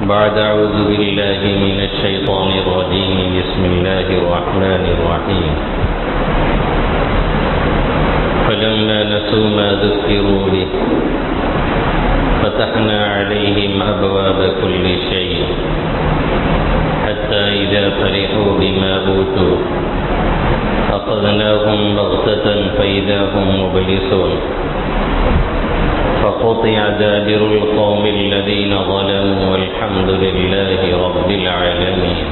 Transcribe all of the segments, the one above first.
بعد أعوذ بالله من الشيطان الرجيم بسم الله الرحمن الرحيم فلما نسوا ما ذكروا به فتحنا عليهم أبواب كل شيء حتى إذا فرحوا بما أوتوا أخذناهم بغتة فإذا هم مبلسون فقطع دابر القوم الذين ظلموا والحمد لله رب العالمين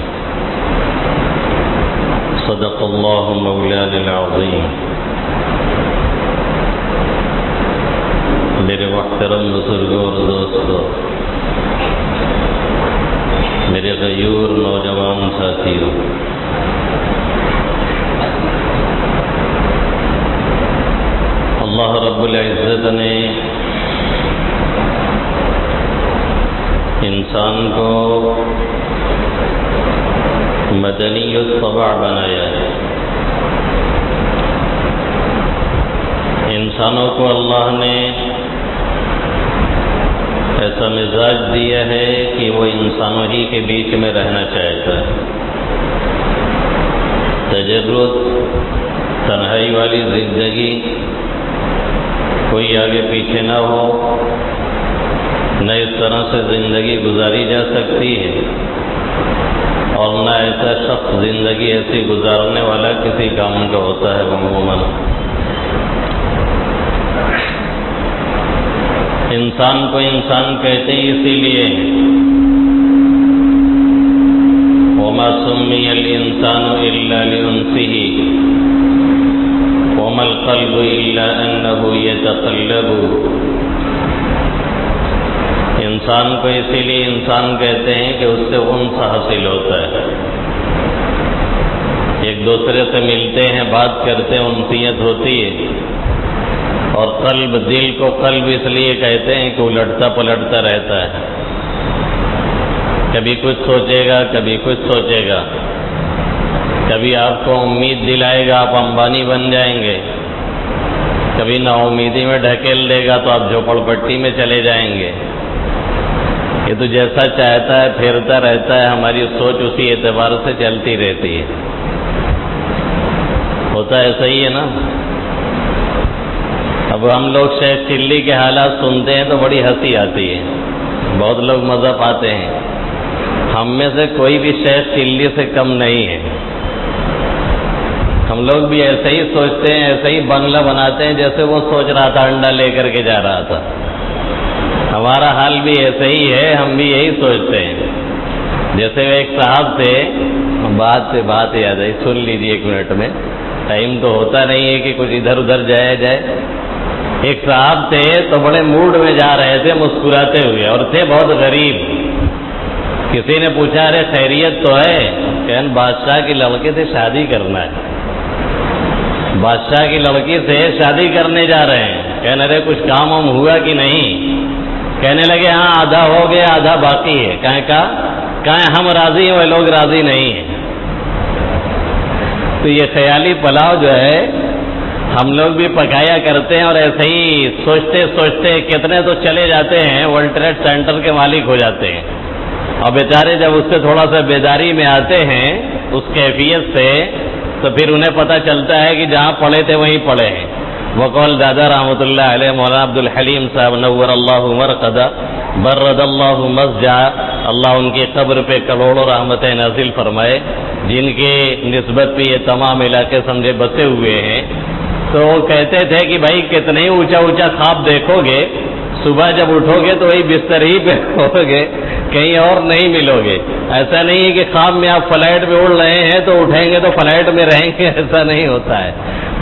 صدق الله مولانا العظيم. میرے محترم بزرگوں اور دوستوں، میرے غیور نوجوان ساتھیوں، اللہ رب العزت نے انسان کو مدنی الطبع بنایا ہے. انسانوں کو اللہ نے ایسا مزاج دیا ہے کہ وہ انسانوں ہی کے بیچ میں رہنا چاہتا ہے. تجرد، تنہائی والی زندگی، کوئی آگے پیچھے نہ ہو، نہ اس طرح سے زندگی گزاری جا سکتی ہے، اور نہ ایسا شخص زندگی ایسی گزارنے والا کسی کام کا ہوتا ہے. عموماً انسان کو انسان کہتے ہیں اسی لیے وما سمي الإنسان إلا لأنسه وما القلب إلا أنه يتقلب. انسان کو اسی لیے انسان کہتے ہیں کہ اس سے انس حاصل ہوتا ہے، ایک دوسرے سے ملتے ہیں، بات کرتے ہیں، انسیت ہوتی ہے. اور قلب، دل کو قلب اس لیے کہتے ہیں کہ الٹتا پلٹتا رہتا ہے، کبھی کچھ سوچے گا، کبھی کچھ سوچے گا، کبھی آپ کو امید دلائے گا آپ امبانی بن جائیں گے، کبھی نا امیدی میں ڈھکیل دے گا تو آپ جھوپڑ پٹی میں چلے جائیں گے. یہ تو جیسا چاہتا ہے پھیرتا رہتا ہے، ہماری سوچ اسی اعتبار سے چلتی رہتی ہے. ہوتا ایسا ہی ہے نا. اب ہم لوگ شیخ چلی کے حالات سنتے ہیں تو بڑی ہنسی آتی ہے، بہت لوگ مذہب آتے ہیں. ہم میں سے کوئی بھی شیخ چلی سے کم نہیں ہے. ہم لوگ بھی ایسے ہی سوچتے ہیں، ایسے ہی بنگلہ بناتے ہیں جیسے وہ سوچ رہا تھا، انڈا لے کر کے جا رہا تھا. ہمارا حال بھی ایسے ہی ہے، ہم بھی یہی سوچتے ہیں. جیسے ایک صاحب تھے، بات یاد آئی، سن لیجیے ایک منٹ میں، ٹائم تو ہوتا نہیں ہے کہ کچھ ادھر ادھر جایا جائے. ایک صاحب تھے تو بڑے موڈ میں جا رہے تھے مسکراتے ہوئے، اور تھے بہت غریب. کسی نے پوچھا ارے خیریت تو ہے؟ کہن بادشاہ کی لڑکے سے شادی کرنا ہے، بادشاہ کی لڑکی سے شادی کرنے جا رہے ہیں. کہنے ارے کچھ کام وام ہوا کہ نہیں؟ کہنے لگے ہاں آدھا ہو گیا آدھا باقی ہے. کہیں ہم راضی ہیں وہ لوگ راضی نہیں ہیں. تو یہ خیالی پلاؤ جو ہے ہم لوگ بھی پکایا کرتے ہیں، اور ایسے ہی سوچتے سوچتے کتنے تو چلے جاتے ہیں ورلڈ ٹریڈ سینٹر کے مالک ہو جاتے ہیں. اور بیچارے جب اس سے تھوڑا سا بیداری میں آتے ہیں اس کیفیت سے، تو پھر انہیں پتہ چلتا ہے کہ جہاں پڑے تھے وہیں پڑے ہیں. وقول دادا رحمۃ اللہ علیہ مولانا عبد الحلیم صاحب نور اللہ مرقدہ برد اللہ مسجع، اللہ ان کی قبر پہ کروڑوں رحمتیں نازل فرمائے، جن کی نسبت پہ یہ تمام علاقے سمجھے بسے ہوئے ہیں. تو وہ کہتے تھے کہ بھائی کتنے ہی اونچا اونچا خواب دیکھو گے، صبح جب اٹھو گے تو وہی بستر ہی پہ ہو گے، کہیں اور نہیں ملو گے. ایسا نہیں ہے کہ خواب میں آپ فلائٹ میں اڑ رہے ہیں تو اٹھیں گے تو فلائٹ میں رہیں گے، ایسا نہیں ہوتا ہے.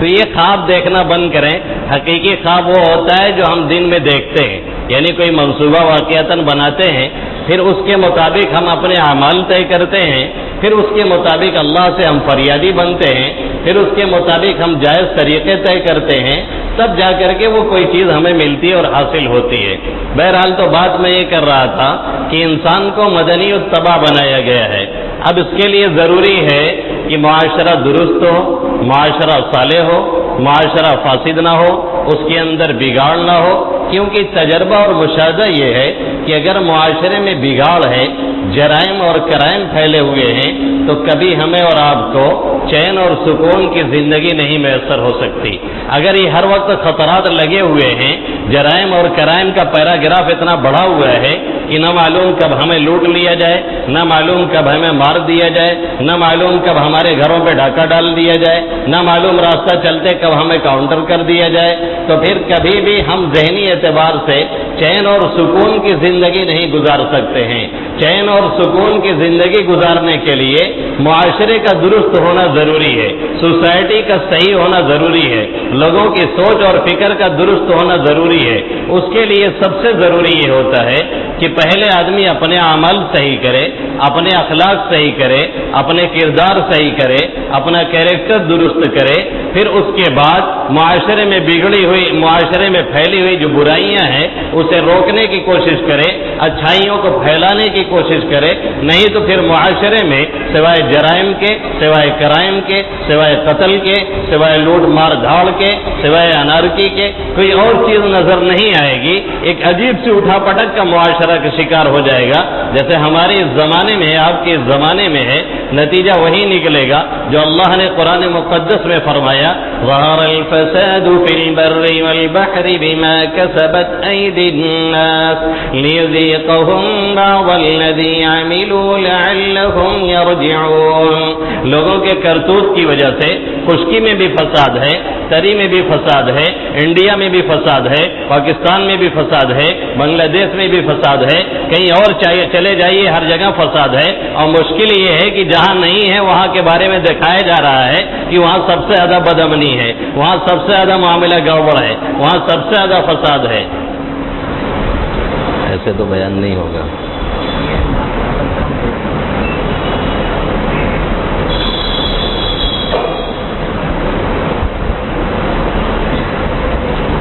تو یہ خواب دیکھنا بند کریں. حقیقی خواب وہ ہوتا ہے جو ہم دن میں دیکھتے ہیں، یعنی کوئی منصوبہ واقعتاً بناتے ہیں، پھر اس کے مطابق ہم اپنے اعمال طے کرتے ہیں، پھر اس کے مطابق اللہ سے ہم فریادی بنتے ہیں، پھر اس کے مطابق ہم جائز طریقے طے کرتے ہیں، تب جا کر کے وہ کوئی چیز ہمیں ملتی ہے اور حاصل ہوتی ہے. بہرحال تو بات میں یہ کر رہا تھا کہ انسان کو مدنی الطبع بنایا گیا ہے. اب اس کے لیے ضروری ہے کہ معاشرہ درست ہو، معاشرہ صالح ہو، معاشرہ فاسد نہ ہو، اس کے اندر بگاڑ نہ ہو، کیونکہ تجربہ اور مشاہدہ یہ ہے کہ اگر معاشرے میں بگاڑ ہے، جرائم اور کرائم پھیلے ہوئے ہیں، تو کبھی ہمیں اور آپ کو چین اور سکون کی زندگی نہیں میسر ہو سکتی۔ اگر یہ ہر وقت خطرات لگے ہوئے ہیں، جرائم اور کرائم کا پیراگراف اتنا بڑھا ہوا ہے کہ نہ معلوم کب ہمیں لوٹ لیا جائے، نہ معلوم کب ہمیں مار دیا جائے، نہ معلوم کب ہمارے گھروں پہ ڈاکہ ڈال دیا جائے، نہ معلوم راستہ چلتے کب ہمیں کاؤنٹر کر دیا جائے، تو پھر کبھی بھی ہم ذہنی اعتبار سے چین اور سکون کی زندگی نہیں گزار سکتے ہیں۔ چین اور سکون کی زندگی گزارنے کے لیے معاشرے کا درست ہونا ضروری ہے، سوسائٹی کا صحیح ہونا ضروری ہے، لوگوں کی سوچ اور فکر کا درست ہونا ضروری ہے۔ اس کے لیے سب سے ضروری یہ ہوتا ہے کہ پہلے آدمی اپنے عمل صحیح کرے، اپنے اخلاق صحیح کرے، اپنے کردار صحیح کرے، اپنا کیریکٹر درست کرے، پھر اس کے بعد معاشرے میں بگڑی ہوئی، معاشرے میں پھیلی ہوئی جو برائیاں ہیں اسے روکنے کی کوشش کرے، اچھائیوں کو پھیلانے کی کوشش کرے، نہیں تو پھر معاشرے میں سوائے جرائم کے، سوائے کرائم کے، سوائے قتل کے، سوائے لوٹ مار دھاڑ کے، سوائے انارکی کے کوئی اور چیز نظر نہیں آئے گی۔ ایک عجیب سی اٹھا پٹک کا معاشرہ کا شکار ہو جائے گا، جیسے ہمارے اس زمانے میں ہے، آپ کے اس زمانے میں ہے، نتیجہ وہی نکلے گا جو اللہ نے قرآن مقدس میں فرمایا، ظہر الفساد فی البر والبحر بما کسبت ایدی الناس لیذیقہم بعض الذی عملوا لعلہم یرجعون۔ لوگوں کے کرتوت کی وجہ سے خشکی میں بھی فساد ہے، تری میں بھی فساد ہے، انڈیا میں بھی فساد ہے، پاکستان میں بھی فساد ہے، بنگلہ دیش میں بھی فساد ہے، کہیں اور چلے جائیے ہر جگہ فساد ہے، اور مشکل یہ ہے کہ جہاں نہیں ہے وہاں کے بارے میں دکھایا جا رہا ہے کہ وہاں سب سے زیادہ بدامنی ہے، وہاں سب سے زیادہ معاملہ گڑبڑ ہے، وہاں سب سے زیادہ فساد ہے۔ ایسے تو بیان نہیں ہوگا۔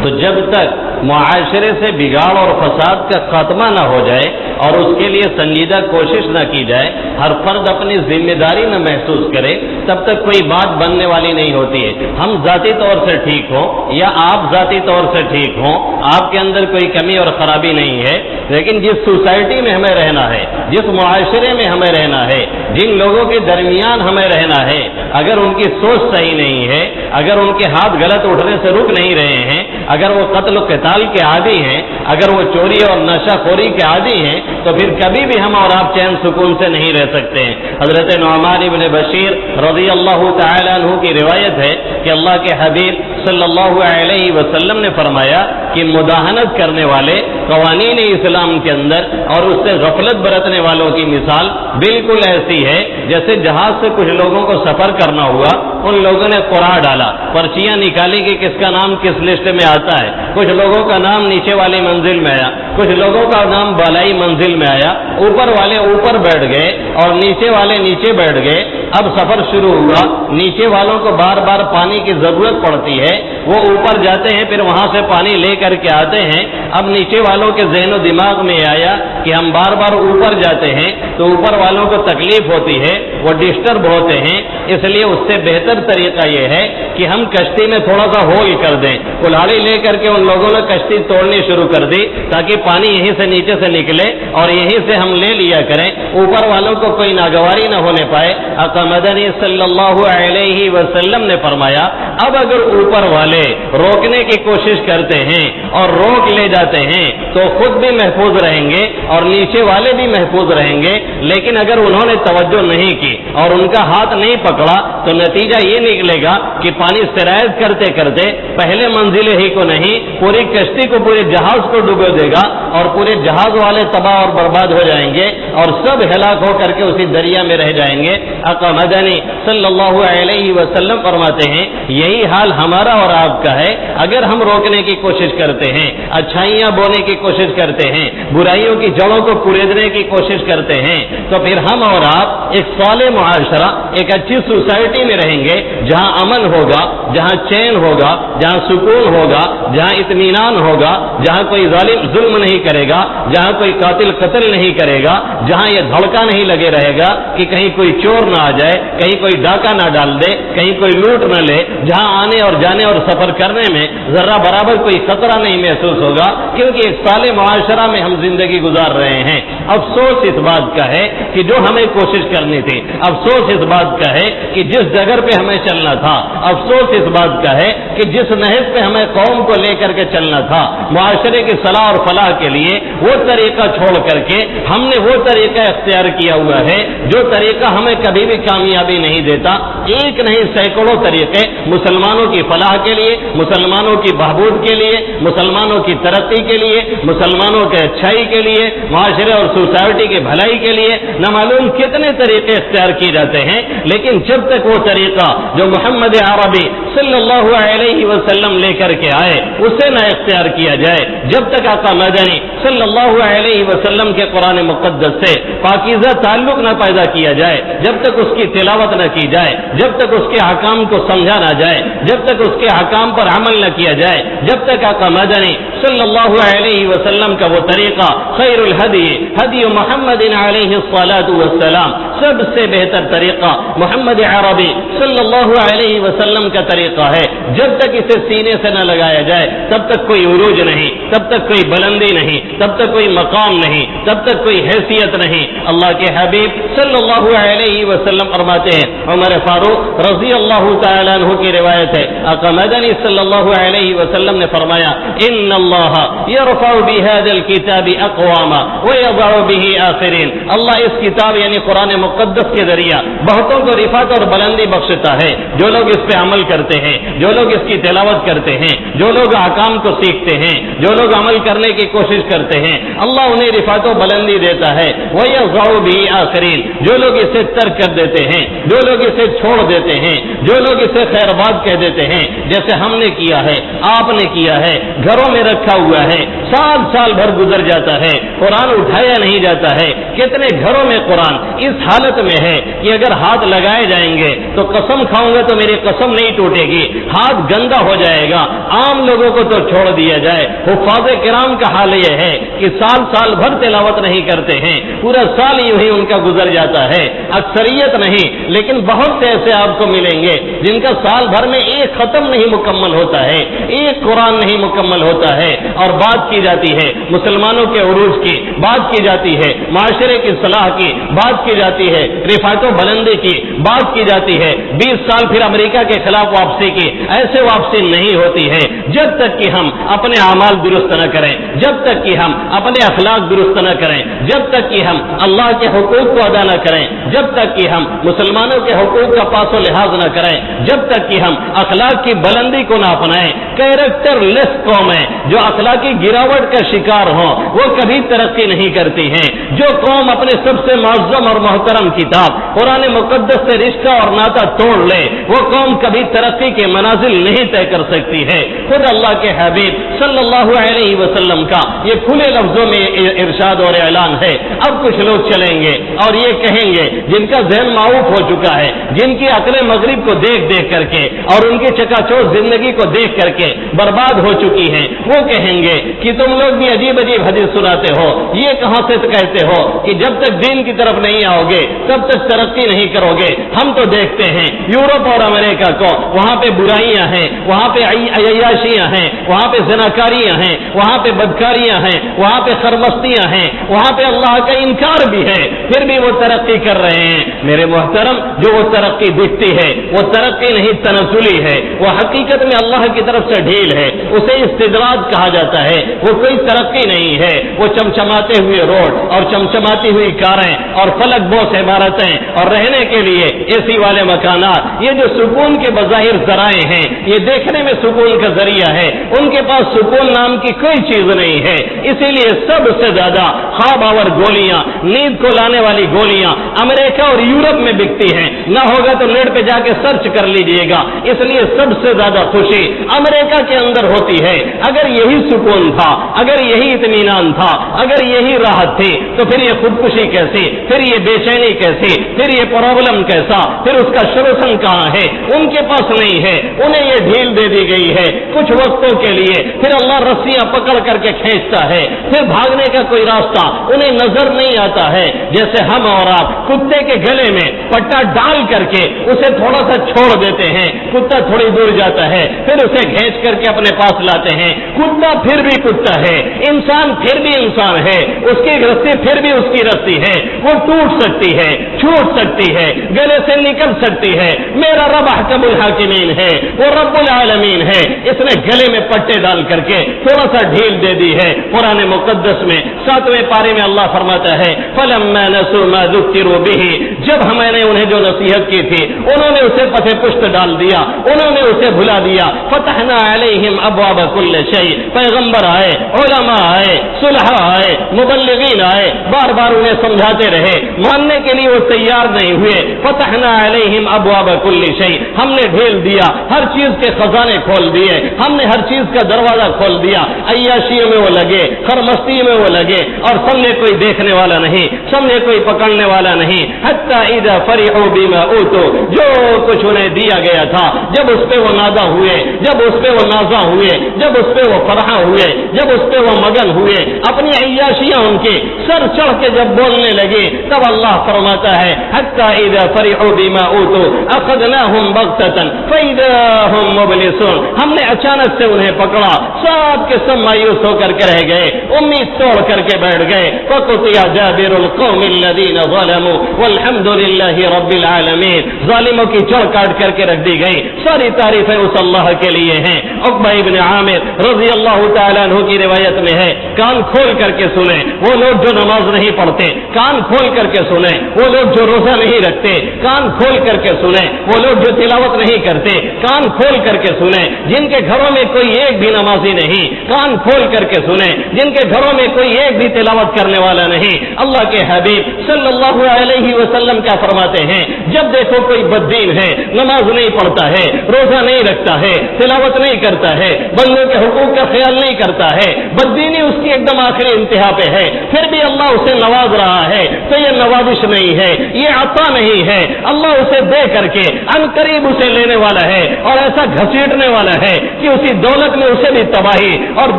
تو جب تک معاشرے سے بگاڑ اور فساد کا خاتمہ نہ ہو جائے اور اس کے لیے سنجیدہ کوشش نہ کی جائے، ہر فرد اپنی ذمہ داری نہ محسوس کرے، تب تک کوئی بات بننے والی نہیں ہوتی ہے۔ ہم ذاتی طور سے ٹھیک ہوں یا آپ ذاتی طور سے ٹھیک ہوں، آپ کے اندر کوئی کمی اور خرابی نہیں ہے، لیکن جس سوسائٹی میں ہمیں رہنا ہے، جس معاشرے میں ہمیں رہنا ہے، جن لوگوں کے درمیان ہمیں رہنا ہے، اگر ان کی سوچ صحیح نہیں ہے، اگر ان کے ہاتھ غلط اٹھنے سے رک نہیں رہے ہیں، اگر وہ قتل و قتال کے عادی ہیں، اگر وہ چوری اور نشہ خوری کے عادی ہیں، تو پھر کبھی بھی ہم اور آپ چین سکون سے نہیں رہ سکتے ہیں۔ حضرت نعمان بن بشیر رضی اللہ تعالی عنہ کی روایت ہے کہ اللہ کے حبیب صلی اللہ علیہ وسلم نے فرمایا کہ مداہنت کرنے والے قوانین اسلام کے اندر اور اس سے غفلت برتنے والوں کی مثال بالکل ایسی ہے جیسے جہاز سے کچھ لوگوں کو سفر کرنا ہوا، ان لوگوں نے قرعہ ڈالا، پرچیاں نکالی کہ کس کا نام کس لسٹ میں آتا ہے، کچھ لوگوں کا نام نیچے والی منزل میں آیا، کچھ لوگوں کا نام بالائی منزل میں آیا، اوپر والے اوپر بیٹھ گئے اور نیچے والے نیچے بیٹھ گئے۔ اب سفر شروع ہوا، نیچے والوں کو بار بار پانی کی ضرورت پڑتی ہے، وہ اوپر جاتے ہیں، پھر وہاں سے پانی لے کر کے آتے ہیں۔ اب نیچے والوں کے ذہن و دماغ میں آیا کہ ہم بار بار اوپر جاتے ہیں تو اوپر والوں کو تکلیف ہوتی ہے، وہ ڈسٹرب ہوتے ہیں، اس لیے اس سے بہتر طریقہ یہ ہے کہ ہم کشتی میں تھوڑا سا ہول کر دیں۔ کلاڑی لے کر کے ان لوگوں نے کشتی توڑنی شروع کر دی تاکہ پانی یہیں سے نیچے سے نکلے اور یہیں سے ہم لے لیا کریں، اوپر والوں کو کوئی ناگواری نہ ہونے پائے۔ آقا مدنی صلی اللہ علیہ وسلم نے فرمایا اب اگر اوپر والے روکنے کی کوشش کرتے ہیں اور روک لے جاتے ہیں تو خود بھی محفوظ رہیں گے اور نیچے والے بھی محفوظ رہیں گے، لیکن اگر انہوں نے توجہ نہیں کی اور ان کا ہاتھ نہیں پکڑا تو نتیجہ یہ نکلے گا کہ پانی سرایت کرتے کرتے پہلے منزل ہی کو نہیں پوری کشتی کو، پورے جہاز کو ڈبو دے گا اور پورے جہاز والے تباہ اور برباد ہو جائیں گے اور سب ہلاک ہو کر کے اسی دریا میں رہ جائیں گے۔ آقا مدنی صلی اللہ علیہ وسلم فرماتے ہیں یہی حال ہمارا اور آپ کا ہے۔ اگر ہم روکنے کی کوشش کرتے ہیں، اچھائیاں بونے کی کوشش کرتے ہیں، برائیوں کی جڑوں کو کریدنے کی کوشش کرتے ہیں، تو پھر ہم اور آپ ایک صالح معاشرہ، ایک اچھی سوسائٹی میں رہیں گے جہاں امن ہوگا، جہاں چین ہوگا، جہاں سکون ہوگا، جہاں اطمینان ہوگا، جہاں کوئی ظالم ظلم نہیں کرے گا، جہاں کوئی قاتل قتل نہیں کرے گا، جہاں یہ دھڑکا نہیں لگے رہے گا کہ کہیں کوئی چور نہ آ جائے، کہیں کوئی ڈاکہ نہ ڈال دے، کہیں کوئی لوٹ نہ لے، جہاں یہاں آنے اور جانے اور سفر کرنے میں ذرہ برابر کوئی خطرہ نہیں محسوس ہوگا، کیونکہ ایک صالح معاشرہ میں ہم زندگی گزار رہے ہیں۔ افسوس اس بات کا ہے کہ جو ہمیں کوشش کرنی تھی، افسوس اس بات کا ہے کہ جس جگہ پہ ہمیں چلنا تھا، افسوس اس بات کا ہے کہ جس نہج پہ ہمیں قوم کو لے کر کے چلنا تھا، معاشرے کی صلاح اور فلاح کے لیے وہ طریقہ چھوڑ کر کے ہم نے وہ طریقہ اختیار کیا ہوا ہے جو طریقہ ہمیں کبھی بھی کامیابی نہیں دیتا۔ ایک نہیں سینکڑوں طریقے مسلمانوں کی فلاح کے لیے، مسلمانوں کی بہبود کے لیے، مسلمانوں کی ترقی کے لیے، مسلمانوں کے اچھائی کے لیے، معاشرے اور سوسائٹی کی بھلائی کے لیے نہ معلوم کتنے طریقے اختیار کیے جاتے ہیں، لیکن جب تک وہ طریقہ جو محمد عربی صلی اللہ علیہ وسلم لے کر کے آئے اسے نہ اختیار کیا جائے، جب تک آقا مدنی صلی اللہ علیہ وسلم کے قرآن مقدس سے پاکیزہ تعلق نہ پیدا کیا جائے، جب تک اس کی تلاوت نہ کی جائے، جب تک اس کے احکام کو سمجھا نہ جائے، جب تک اس کے احکام پر عمل نہ کیا جائے، جب تک آقا مدنی صلی اللہ علیہ وسلم کا وہ طریقہ خیر الہدی ہدی محمد علیہ الصلاۃ والسلام، سب سے بہتر طریقہ محمد عربی صلی اللہ علیہ وسلم کا طریقہ ہے، جب تک اسے سینے سے نہ لگایا جائے تب تک کوئی عروج نہیں، تب تک کوئی بلندی نہیں، تب تک کوئی مقام نہیں، تب تک کوئی حیثیت نہیں۔ اللہ کے حبیب صلی اللہ علیہ وسلم فرماتے ہیں، عمر فاروق رضی اللہ تعالیٰ عنہ کی روایت ہے، آقا مدنی صلی اللہ علیہ وسلم نے فرمایا، ان اللہ یرفع بهذا الكتاب اقواما ويضع به آخرین، اللہ اس کتاب یعنی قرآن مقدس کے ذریعہ بہتوں کو رفعت اور بلندی بخشتا ہے، جو لوگ اس پہ عمل کرتے ہیں، جو لوگ اس کی تلاوت کرتے ہیں، جو لوگ احکام کو سیکھتے ہیں، جو لوگ عمل کرنے کی کوشش کرتے ہیں، اللہ انہیں رفعت و بلندی دیتا ہے۔ وَيَضَعُ بِهِ آخرین، جو لوگ اسے ترک کر دیتے ہیں، جو لوگ اسے چھوڑ دیتے ہیں، جو لوگ اسے خیر باد کہہ دیتے ہیں، جیسے ہم نے کیا ہے، آپ نے کیا ہے، گھروں میں رکھا ہوا ہے، سال بھر گزر جاتا ہے، قرآن اٹھایا نہیں جاتا ہے، کتنے گھروں میں قرآن اس حالت میں ہے کہ اگر ہاتھ لگائے جائیں گے تو قسم کھاؤں گا تو میری قسم نہیں ٹوٹے گی، ہاتھ گندا ہو جائے گا، عام لوگوں کو تو چھوڑ دیا جائے، حفاظ کرام کا حال یہ ہے کہ سال بھر تلاوت نہیں کرتے ہیں، پورا سال یوں ہی ان کا گزر جاتا ہے، اکثریت نہیں لیکن بہت سے ایسے آپ کو ملیں گے جن کا سال بھر میں ایک ختم نہیں مکمل ہوتا ہے، ایک قرآن نہیں مکمل ہوتا ہے، اور بات کی جاتی ہے مسلمانوں کے عروج کی، بات کی جاتی ہے معاشرے کی صلاح کی، بات کی جاتی ہے رفعت و بلندی کی، بات کی جاتی ہے 20 سال پھر امریکہ کے خلاف واپسی کی، ایسے واپسی نہیں ہوتی ہے جب تک کہ ہم اپنے اعمال درست نہ کریں، جب تک کہ ہم اپنے اخلاق درست نہ کریں، جب تک کہ ہم اللہ کے حقوق کو ادا نہ کریں، جب تک کہ ہم مسلمانوں کے حقوق کا پاس و لحاظ نہ کریں، جب تک کہ ہم اخلاق کی بلندی کو نہ اپنائیں۔ کیریکٹر لیس قوم ہے جو اخلاقی گراوٹ کا شکار ہوں وہ کبھی ترقی نہیں کرتی ہیں۔ جو قوم اپنے سب سے معظم اور محترم کتاب قرآن مقدس سے رشتہ اور ناطہ توڑ لے وہ قوم کبھی ترقی کے منازل نہیں طے کر سکتی ہے۔ خود اللہ کے حبیب صلی اللہ علیہ وسلم کا یہ کھلے لفظوں میں ارشاد اور اعلان ہے۔ اب کچھ لوگ چلیں گے اور یہ کہیں گے جن کا ذہن معوف ہو چکا ہے، جن کی عقل مغرب کو دیکھ کر کے اور ان کی چکا چوز زندگی کو دیکھ کر کے برباد ہو چکی ہیں، وہ کہیں گے کہ تم لوگ بھی عجیب حدیث سناتے ہو، یہ کہاں سے کہتے ہو کہ جب تک دین کی طرف نہیں آؤ گے تب تک ترقی نہیں کرو گے؟ ہم تو دیکھتے ہیں یورپ اور امریکہ کو، وہاں پہ برائیاں ہیں، وہاں پہ عیاشیاں ہیں، وہاں پہ زناکاریاں ہیں، وہاں پہ بدکاریاں ہیں، وہاں پہ خرمستیاں ہیں، وہاں پہ اللہ کا انکار بھی ہے، پھر بھی وہ ترقی کر رہے ہیں۔ میرے محترم، جو وہ ترقی دکھتی ہے وہ ترقی نہیں تنزلی ہے، وہ حقیقت میں اللہ کی طرف سے ڈھیل ہے، اسے استدراج کہا جاتا ہے، وہ کوئی ترقی نہیں ہے۔ وہ چمچماتے ہوئے روڈ اور چمچماتی ہوئی کاریں اور فلک بوس عمارتیں اور رہنے کے لیے اے سی والے مکانات، یہ جو سکون کے بظاہر ذرائع ہیں، یہ دیکھنے میں سکون کا ذریعہ ہے، ان کے پاس سکون نام کی کوئی چیز نہیں ہے۔ اسی لیے سب سے زیادہ خواب آور گولیاں، نیند کو لانے والی گولیاں امریکہ اور یورپ میں بکتی ہیں، نہ ہوگا تو نیٹ پہ جا کے سرچ کر لیجئے گا۔ اس لیے سب سے زیادہ خوشی امریکہ کے اندر ہوتی ہے۔ اگر یہی سکون تھا، اگر یہی اطمینان تھا، اگر یہی راحت تھی تو پھر یہ خودکشی کیسی، پھر یہ بے چینی لینی کیسی, پھر یہ پرابلم کیسا, پھر اس کا سولوشن کہاں ہے, ان کے پاس نہیں ہے, انہیں یہ ڈھیل دے دی گئی ہے کچھ وقتوں کے لیے, پھر اللہ رسیاں پکڑ کر کے کھینچتا ہے, پھر بھاگنے کا کوئی راستہ انہیں نظر نہیں آتا ہے. جیسے ہم اور آپ کتے کے گلے میں پٹا ڈال کر کے اسے تھوڑا سا چھوڑ دیتے ہیں, کتا تھوڑی دور جاتا ہے, پھر اسے کھینچ کر کے اپنے پاس لاتے ہیں. کتا پھر بھی کتا ہے, انسان پھر بھی انسان ہے, اس کی رسی پھر بھی اس کی رسی ہے, وہ ٹوٹ سکتی ہے, چھوٹ سکتی ہے, گلے سے نکل سکتی ہے. میرا رب احکم الحاکمین ہے, وہ رب العالمین ہے, اس نے گلے میں پٹے ڈال کر کے تھوڑا سا ڈھیل دے دی ہے. قرآن مقدس میں 7ویں پارے میں اللہ فرماتا ہے فَلَمَّا نَسُوا مَا ذُكِّرُوا بِهِ, جب ہم نے انہیں جو نصیحت کی تھی انہوں نے اسے پسے پشت ڈال دیا, انہوں نے اسے بھلا دیا. فَتَحْنَا عَلَيْهِمْ أَبْوَابَ كُلِّ شَيْءٍ, پیغمبر آئے, علماء آئے, صلحاء آئے, مبلغین آئے, بار بار انہیں سمجھاتے رہے, ماننے کے لیے وہ تیار نہیں ہوئے. فَتَحْنَا عَلَيْهِمْ أَبْوَابَ كُلِّ شَيْءٍ, ہم نے ڈھیل دیا, ہر چیز کے خزانے کھول دیے, ہم نے ہر چیز کا دروازہ کھول دیا. عیاشیوں میں وہ لگے, خرمستی میں وہ لگے, اور سامنے کوئی دیکھنے والا نہیں, سامنے کوئی پکڑنے والا نہیں. حتی اذا فرحوا بما اوتوا, جو کچھ انہیں دیا گیا تھا جب اس پہ وہ نازا ہوئے, جب اس پہ وہ نازا ہوئے, جب اس پہ وہ فرحا ہوئے, جب اس پہ وہ مگن ہوئے, اپنی عیاشیاں ان کے سر چڑھ کے جب بولنے لگے, تب اللہ فرماتا ہے حتی اذا فرحوا بما اوتوا اخذناهم بغتة فاذا هم مبلسون, ہم نے اچانک سے انہیں پکڑا, سب کے سب مایوس ہو کر کے رہ گئے, امید توڑ کر کے بیٹھ گئے. فقطع دابر القوم الذين ظلموا والحمد لله رب العالمین, ظالموں کی جڑ کاٹ کر کے رکھ دی گئی. ساری تعریفیں اس اللہ کے لیے ہیں. عقبہ ابن عامر رضی اللہ تعالیٰ عنہ کی روایت میں ہے, کان کھول کر کے سنیں وہ لوگ جو نماز نہیں پڑھتے, کان کھول کر کے سنیں وہ لوگ جو روزہ نہیں رکھتے, کان کھول کر کے سنیں وہ لوگ جو تلاوت نہیں کرتے, کان کھول کر کے سنیں جن کے گھروں میں کوئی ایک بھی نمازی نہیں, کان کھول کر کے سنیں جن کے گھروں میں کوئی ایک بھی تلاوت کرنے والا نہیں. اللہ کے حبیب صلی اللہ علیہ وسلم کیا فرماتے ہیں, جب دیکھو کوئی بددین ہے, نماز نہیں پڑھتا ہے, روزہ نہیں رکھتا ہے, تلاوت نہیں کرتا ہے, بندوں کے حقوق کا خیال نہیں کرتا ہے, بددینی اس کی ایک دم آخری انتہا پہ ہے, پھر بھی اللہ اسے نواز رہا ہے, تو یہ نوازش نہیں ہے, یہ عطا نہیں ہے, اللہ اسے دے کر کے ان قریب اسے لینے والا ہے اور ایسا گھسیٹنے والا ہے کہ اسی دولت میں اسے بھی تباہی اور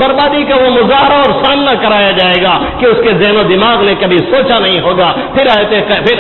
بربادی کا وہ مظاہرہ اور سامنا کرایا جائے گا کہ اس کے ذہن و دماغ نے کبھی سوچا نہیں ہوگا. پھر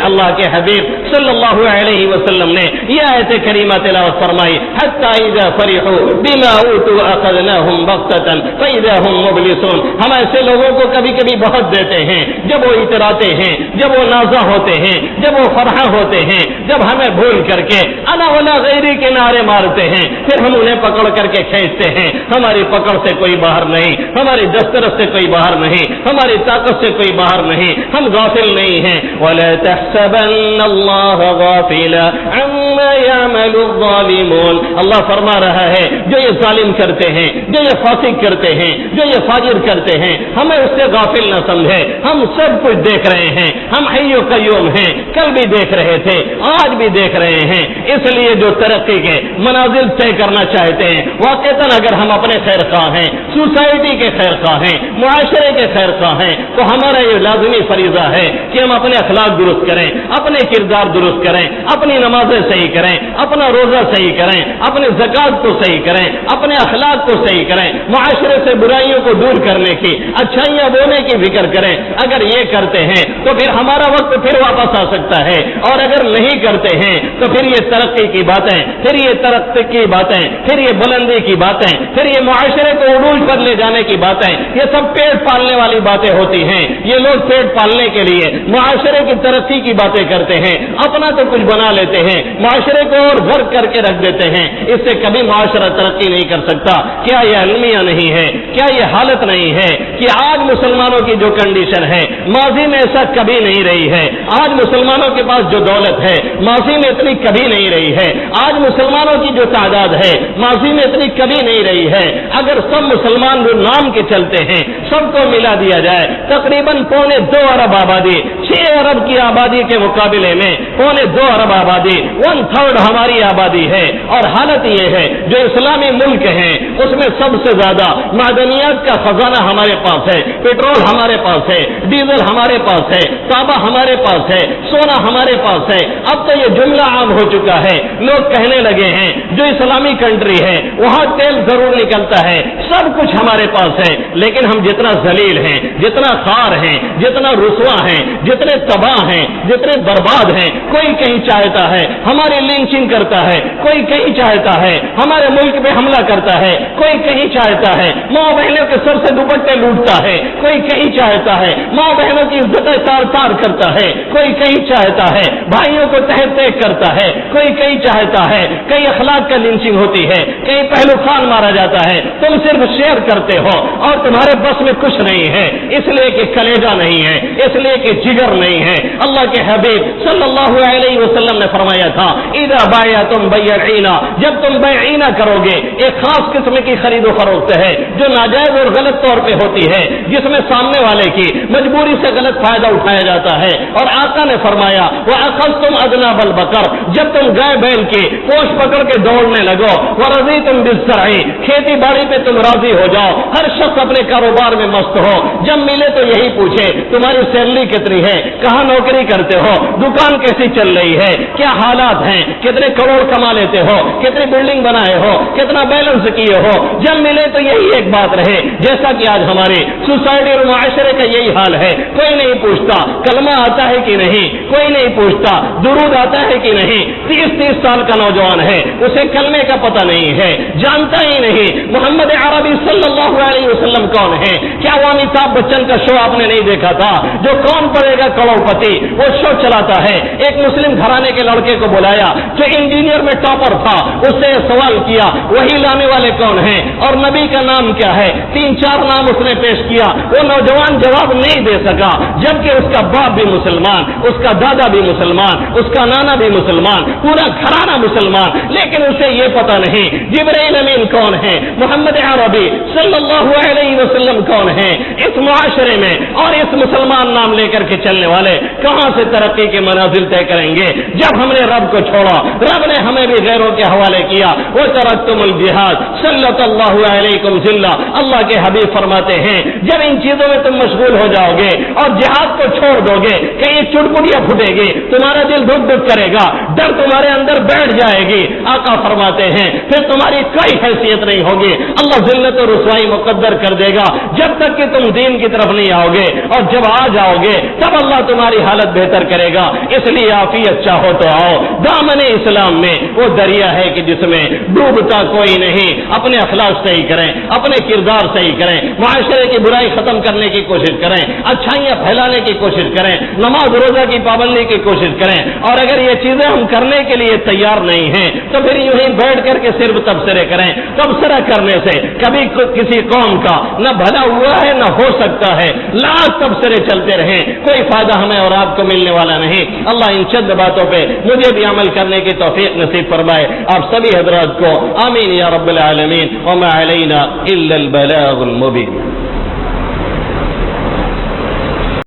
اللہ کے حبیب صلی اللہ علیہ وسلم نے یہ آیت کریمہ تلاوت فرمائی حتی اذا فرحوا بما اوتوا اخذناهم بغتة فاذا هم مبلسون. ہم ایسے لوگوں کو کبھی کبھی بہت دیتے ہیں جب وہ اتراتے ہیں, جب وہ نازا ہوتے ہیں, جب وہ فرحا ہوتے ہیں, جب ہمیں بھول کر کے انا ولا غیری کے نعرے مارتے ہیں, پھر ہم انہیں پکڑ کر کے کھینچتے ہیں. ہماری پکڑ سے کوئی باہر نہیں, ہماری دسترس سے کوئی باہر نہیں, ہماری طاقت سے کوئی باہر نہیں, ہم غافل نہیں ہیں. وَلَا تَحْسَبَنَّ اللَّهَ غَافِلًا عَمَّا يَعْمَلُ الظَّالِمُونَ, اللہ فرما رہا ہے جو یہ ظالم کرتے ہیں, جو یہ فاسق کرتے ہیں, جو یہ فاجر کرتے ہیں, ہمیں اس سے غافل نہ سمجھے. ہم سب کچھ دیکھ رہے ہیں, ہم حی و قیوم ہیں, کل بھی دیکھ رہے تھے, آج بھی دیکھ رہے ہیں. اس لیے جو ترقی کے منازل طے کرنا چاہتے ہیں, واقعتاً اگر ہم اپنے خیر خواہ ہیں, سوسائٹی کے خیر خواہ ہیں, معاشرے کے خیر خواہ ہیں, تو ہمارا یہ لازمی فریضہ ہے کہ ہم اپنے اخلاق درست کریں, اپنے کردار درست کریں, اپنی نمازیں صحیح کریں, اپنا روزہ صحیح کریں, اپنے زکات کو صحیح کریں, اپنے اخلاق کو صحیح کریں, معاشرے سے برائیوں کو دور کرنے کی, اچھائیاں بونے کی فکر کریں. اگر یہ کرتے ہیں تو پھر ہمارا وقت پھر واپس آ سکتا ہے, اور اگر نہیں کرتے ہیں تو پھر یہ ترقی کی باتیں, پھر یہ ترقی کی باتیں, پھر یہ بلندی کی باتیں, پھر یہ معاشرے کو عروج پر لے جانے کی باتیں, یہ سب پیٹ پالنے والی باتیں ہوتی ہیں. یہ لوگ پیٹ پالنے کے لیے معاشرے کی ترقی کی باتیں کرتے ہیں, اپنا تو کچھ بنا لیتے ہیں, معاشرے کو اور غرق کر کے رکھ دیتے ہیں. اس سے کبھی معاشرہ ترقی نہیں کر سکتا. کیا یہ المیہ نہیں ہے, کیا یہ حالت نہیں ہے کہ آج مسلمانوں کی جو کنڈیشن ہے ماضی میں ایسا کبھی نہیں رہی ہے. آج مسلمانوں کے پاس جو دولت ہے ماضی میں اتنی کبھی نہیں رہی ہے. آج مسلمانوں کی جو تعداد ہے ماضی میں اتنی کبھی نہیں رہی ہے. اگر سب مسلمان جو نام کے چلتے ہیں سب کو ملا دیا جائے, تقریباً 2.25 ارب آبادی, 6 ارب کی آبادی کے مقابلے میں 2.25 ارب آبادی, 1/3 ہماری آبادی ہے. اور حالت یہ ہے جو اسلامی ملک ہیں اس میں سب سے زیادہ معدنیات کا خزانہ ہمارے پاس ہے, پیٹرول ہمارے پاس ہے, ڈیزل ہمارے پاس ہے, تانبا ہمارے پاس ہے، سونا ہمارے پاس ہے. اب تو یہ جملہ عام ہو چکا ہے، لوگ کہنے لگے ہیں جو اسلامی کنٹری ہے وہاں تیل ضرور نکلتا ہے، سب کچھ ہمارے پاس ہے. لیکن ہم جتنا ذلیل ہیں، جتنا خوار ہیں، جتنا رسوا ہیں، جتنے تباہ ہیں، جتنے برباد ہیں، کوئی کہیں چاہتا ہے ہماری لنچنگ کرتا ہے، کوئی کہیں چاہتا ہے ہمارے ملک پہ حملہ کرتا ہے، کوئی کہیں چاہتا ہے ماں بہنوں کے سر سے دوپٹے لوٹتا ہے، کوئی کہیں چاہتا ہے ماں بہنوں کی عزتیں تار تار کرتا ہے، کوئی کہیں چاہتا ہے بھائیوں کو تہہ تہہ کرتا ہے، کوئی کہیں چاہتا ہے کئی اخلاق کا لنچنگ ہوتی ہے، کئی پہلو خان مارا جاتا ہے. تم صرف شیئر کرتے ہو اور تمہارے بس میں کچھ نہیں ہے، اس لیے کہ کلیجہ نہیں ہے، اس لیے کہ جگر نہیں ہے. اللہ کے حبیب صلی اللہ علیہ وسلم نے فرمایا تھا اذا بایعتم بیعینا، جب تم بیعینا کرو گے، ایک خاص قسم کی خرید و فروخت ہے جو ناجائز اور غلط طور پہ ہوتی ہے، جس میں سامنے والے کی مجبوری سے غلط فائدہ اٹھایا جاتا ہے. اور آقا نے فرمایا وَأَخَذْتُمْ أَذْنَابَ الْبَقَرِ، جب تم گائے بیل کی پوش پکڑ کے دوڑنے لگو، وَرَضِيتُمْ بِالزَّرْعِ، کھیتی باڑی پہ تم راضی ہو جاؤ، ہر شخص اپنے کاروبار میں مست ہو، جب ملے تو یہی پوچھے تمہاری سیلری کتنی ہے، کہاں نوکری کرتے ہو، دکان کیسی چل رہی ہے، کیا حالات ہیں، کتنے کروڑ کما لیتے ہو، کتنی بلڈنگ بنائے ہو، کتنا بیلنس کیے ہو، جب ملے تو یہی ایک بات رہے. جیسا کہ آج ہماری سوسائٹی اور معاشرے کا یہی حال ہے، کوئی نہیں پوچھتا کلمہ آتا ہے کہ نہیں، کوئی نہیں پوچھتا درود آتا ہے کہ نہیں. 30 سال کا نوجوان ہے، اسے کلمے کا پتہ نہیں ہے، جانتا ہی نہیں محمد عربی صلی اللہ علیہ وسلم کون ہے. کیا وہ امیتابھ بچن کا شو آپ نے نہیں دیکھا تھا جو کون پڑے گا کروڑ پتی، وہ شو چلاتا ہے. ایک مسلم گھرانے کے لڑکے کو بلایا جو انجینئر میں ٹاپر تھا، اس سے سوال کیا وہی لانے والے کون ہیں اور نبی کا نام کیا ہے. 3-4 نام اس نے پیش کیا، وہ نوجوان جواب نہیں دے سکا، جبکہ اس کا باپ بھی مسلمان، اس کا دادا بھی مسلمان، اس کا نانا بھی مسلمان، پورا گھرانہ مسلمان، لیکن اسے یہ پتہ نہیں جبرائیل امین کون ہے، محمد عربی صلی اللہ علیہ وسلم کون ہے. اس معاشرے میں اور اس مسلمان نام لے کر کے چلنے والے کہاں سے ترقی کے منازل طے کریں گے جب ہم نے رب کو چھوڑا. رب نے ہمیں بھی غیروں کے حوالے کیا. وہ ترکتم الجہاد صلی اللہ علیکم ذلہ، اللہ کے حبیب فرماتے ہیں جب ان چیزوں میں تم مشغول ہو جاؤ گے اور جہاد کو چھوڑ دو گے کہیں چٹپٹیاں پھٹے گی، تمہارا دل دھک دھک کرے گا، ڈر تمہارے اندر بیٹھ جائے گی. آقا فرماتے ہیں پھر تمہاری کوئی حیثیت نہیں ہوگی، اللہ ذلت و رسوائی مقدر کر دے گا جب تک کہ تم دین کی طرف نہیں آؤ گے. اور جب آ جاؤ گے تب اللہ تمہاری حالت بہتر کرے گا. اس لیے عافیت چاہو تو آؤ. دامن اسلام میں وہ دریا ہے کہ جس میں ڈوبتا کوئی نہیں. اپنے اخلاق صحیح کریں، اپنے کردار صحیح کریں، معاشرے کی برائی ختم کرنے کی کوشش کریں، اچھائیاں پھیلانے کی کوشش کریں، نماز روزہ کی پابندی کی کوشش کریں. اور اگر یہ چیزیں ہم کرنے کے لیے تیار نہیں ہیں تو پھر یوں ہی بیٹھ کر کے صرف تبصرے کریں. تبصرہ کرنے سے کبھی کسی قوم کا نہ بھلا ہوا ہے نہ ہو سکتا ہے. لاکھ تبصرے چلتے رہیں، کوئی فائدہ ہمیں اور آپ کو ملنے والا نہیں. اللہ ان چند باتوں پہ مجھے بھی عمل کرنے کی توفیق نصیب فرمائے. آپ سبھی حضرات کو آمین یا رب العالمین. وما علینا الا البلاغ المبین.